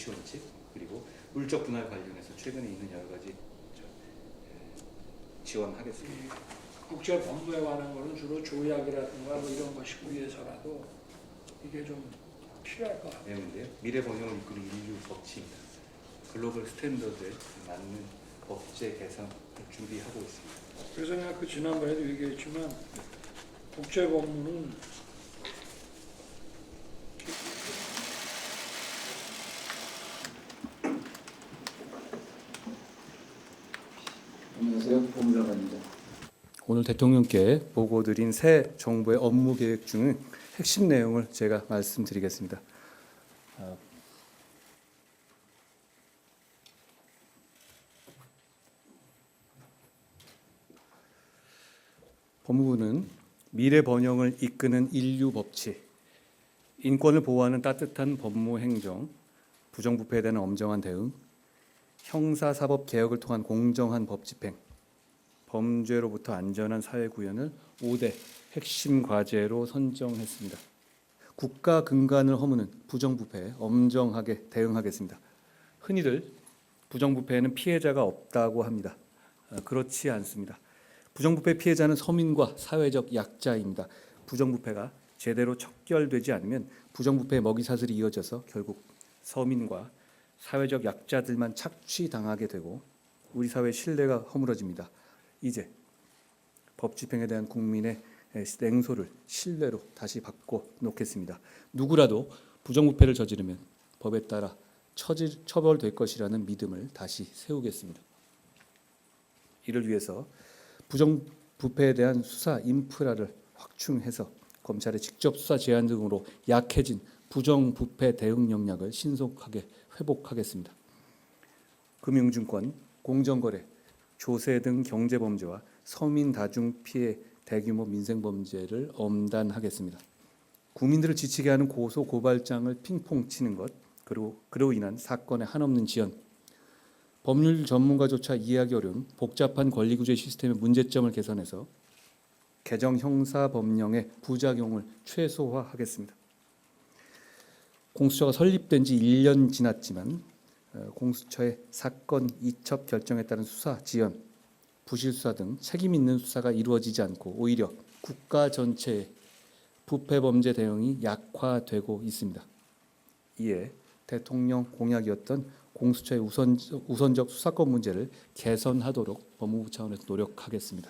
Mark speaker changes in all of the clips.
Speaker 1: 고시원칙, 그리고 물적 분할 관련해서 최근에 있는 여러 가지 지원하겠습니다.
Speaker 2: 국제법무에 관한 거는 주로 조약이라든가 뭐 이런 것이고 위해서라도 이게 좀 필요할 것 같아요.
Speaker 1: 내용인데요. 미래 번영을 이끄는 인류 법칙입니다. 글로벌 스탠더드에 맞는 법제 개선을 준비하고 있습니다.
Speaker 2: 그래서 내가 그 지난번에도 얘기했지만 국제법무는
Speaker 3: 안녕하세요. 법무장관입니다.
Speaker 1: 오늘 대통령께 보고드린 새 정부의 업무 계획 중 핵심 내용을 제가 말씀드리겠습니다. 법무부는 미래 번영을 이끄는 인류 법치, 인권을 보호하는 따뜻한 법무 행정, 부정부패에 대한 엄정한 대응, 형사사법 개혁을 통한 공정한 법 집행, 범죄로부터 안전한 사회 구현을 5대 핵심 과제로 선정했습니다. 국가 근간을 허무는 부정부패에 엄정하게 대응하겠습니다. 흔히들 부정부패에는 피해자가 없다고 합니다. 그렇지 않습니다. 부정부패 피해자는 서민과 사회적 약자입니다. 부정부패가 제대로 척결되지 않으면 부정부패의 먹이사슬이 이어져서 결국 서민과 사회적 약자들만 착취당하게 되고 우리 사회의 신뢰가 허물어집니다. 이제 법 집행에 대한 국민의 냉소를 신뢰로 다시 바꿔놓겠습니다. 누구라도 부정부패를 저지르면 법에 따라 처벌될 것이라는 믿음을 다시 세우겠습니다. 이를 위해서 부정부패에 대한 수사 인프라를 확충해서 검찰의 직접 수사 제한 등으로 약해진 부정부패 대응 역량을 신속하게 회복하겠습니다. 금융증권, 공정거래, 조세 등 경제범죄와 서민 다중 피해 대규모 민생범죄를 엄단하겠습니다. 국민들을 지치게 하는 고소 고발장을 핑퐁 치는 것, 그리고 그로 인한 사건의 한없는 지연, 법률 전문가조차 이해하기 어려운 복잡한 권리구제 시스템의 문제점을 개선해서 개정 형사법령의 부작용을 최소화하겠습니다. 공수처가 설립된 지 1년 지났지만 공수처의 사건 이첩 결정에 따른 수사 지연, 부실 수사 등 책임 있는 수사가 이루어지지 않고 오히려 국가 전체의 부패 범죄 대응이 약화되고 있습니다. 이에 대통령 공약이었던 공수처의 우선적 수사권 문제를 개선하도록 법무부 차원에서 노력하겠습니다.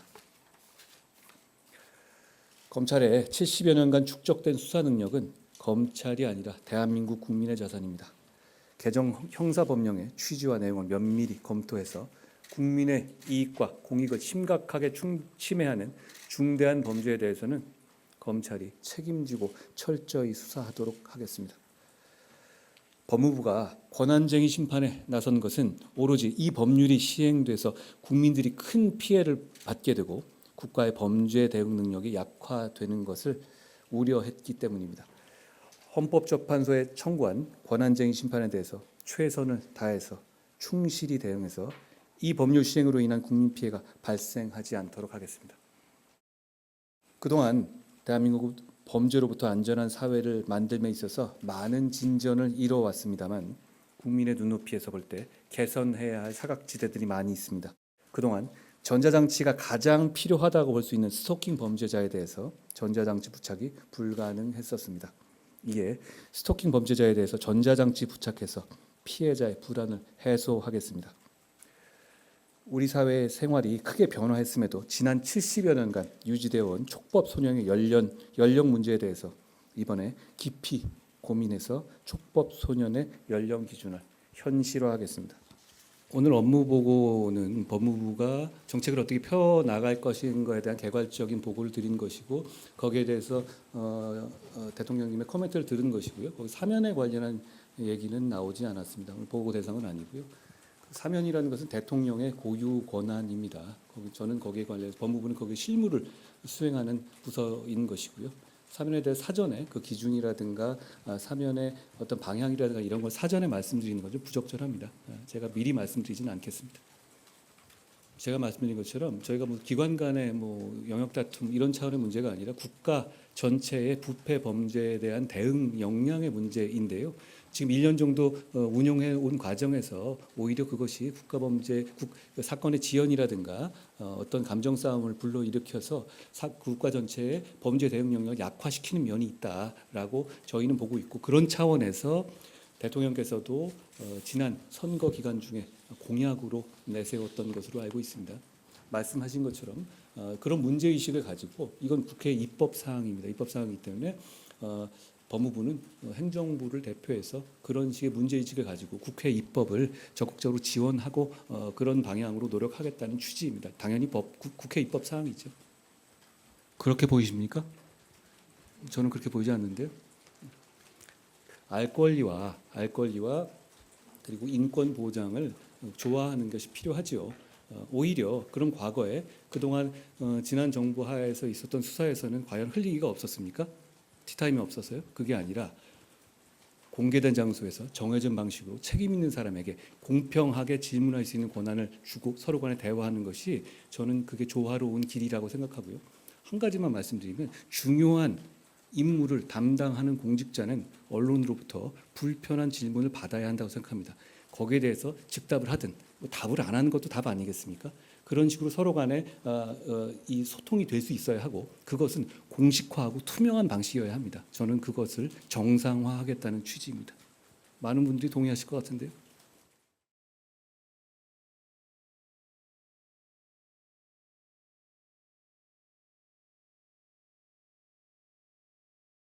Speaker 1: 검찰의 70여 년간 축적된 수사 능력은 검찰이 아니라 대한민국 국민의 자산입니다. 개정 형사법령의 취지와 내용을 면밀히 검토해서 국민의 이익과 공익을 심각하게 침해하는 중대한 범죄에 대해서는 검찰이 책임지고 철저히 수사하도록 하겠습니다. 법무부가 권한쟁의 심판에 나선 것은 오로지 이 법률이 시행돼서 국민들이 큰 피해를 받게 되고 국가의 범죄 대응 능력이 약화되는 것을 우려했기 때문입니다. 헌법재판소에 청구한 권한쟁의 심판에 대해서 최선을 다해서 충실히 대응해서 이 법률 시행으로 인한 국민 피해가 발생하지 않도록 하겠습니다. 그동안 대한민국 범죄로부터 안전한 사회를 만들며 있어서 많은 진전을 이뤄왔습니다만 국민의 눈높이에서 볼 때 개선해야 할 사각지대들이 많이 있습니다. 그동안 전자장치가 가장 필요하다고 볼 수 있는 스토킹 범죄자에 대해서 전자장치 부착이 불가능했었습니다. 이에 스토킹 범죄자에 대해서 전자장치 부착해서 피해자의 불안을 해소하겠습니다. 우리 사회의 생활이 크게 변화했음에도 지난 70여 년간 유지되어 온 촉법 소년의 연령 문제에 대해서 이번에 깊이 고민해서 촉법 소년의 연령 기준을 현실화하겠습니다. 오늘 업무 보고는 법무부가 정책을 어떻게 펴나갈 것인가에 대한 개괄적인 보고를 드린 것이고 거기에 대해서 대통령님의 코멘트를 들은 것이고요. 거기 사면에 관련한 얘기는 나오지 않았습니다. 보고 대상은 아니고요. 사면이라는 것은 대통령의 고유 권한입니다. 저는 거기에 관련해서 법무부는 거기에 실무를 수행하는 부서인 것이고요. 사면에 대해 사전에 그 기준이라든가 사면의 어떤 방향이라든가 이런 걸 사전에 말씀드리는 건 좀 부적절합니다. 제가 미리 말씀드리지는 않겠습니다. 제가 말씀드린 것처럼 저희가 뭐 기관 간의 뭐 영역 다툼 이런 차원의 문제가 아니라 국가 전체의 부패 범죄에 대한 대응 역량의 문제인데요. 지금 1년 정도 운영해 온 과정에서 오히려 그것이 국가범죄 사건의 지연이라든가 어떤 감정 싸움을 불러일으켜서 국가 전체의 범죄 대응 능력을 약화시키는 면이 있다라고 저희는 보고 있고, 그런 차원에서 대통령께서도 지난 선거 기간 중에 공약으로 내세웠던 것으로 알고 있습니다. 말씀하신 것처럼 그런 문제 의식을 가지고, 이건 국회 입법 사항입니다. 입법 사항이기 때문에 법무부는 행정부를 대표해서 그런 식의 문제 의식을 가지고 국회 입법을 적극적으로 지원하고 그런 방향으로 노력하겠다는 취지입니다. 당연히 국회 입법 사항이죠. 그렇게 보이십니까? 저는 그렇게 보이지 않는데요. 알 권리와 그리고 인권 보장을 조화하는 것이 필요하지요. 오히려 그런 과거에 그동안 지난 정부 하에서 있었던 수사에서는 과연 흘리기가 없었습니까? 티타임이 없었어요? 그게 아니라 공개된 장소에서 정해진 방식으로 책임 있는 사람에게 공평하게 질문할 수 있는 권한을 주고 서로 간에 대화하는 것이, 저는 그게 조화로운 길이라고 생각하고요. 한 가지만 말씀드리면, 중요한 임무를 담당하는 공직자는 언론으로부터 불편한 질문을 받아야 한다고 생각합니다. 거기에 대해서 즉답을 하든 답을 안 하는 것도 답 아니겠습니까? 그런 식으로 서로 간에 이 소통이 될 수 있어야 하고, 그것은 공식화하고 투명한 방식이어야 합니다. 저는 그것을 정상화하겠다는 취지입니다. 많은 분들이 동의하실 것 같은데요.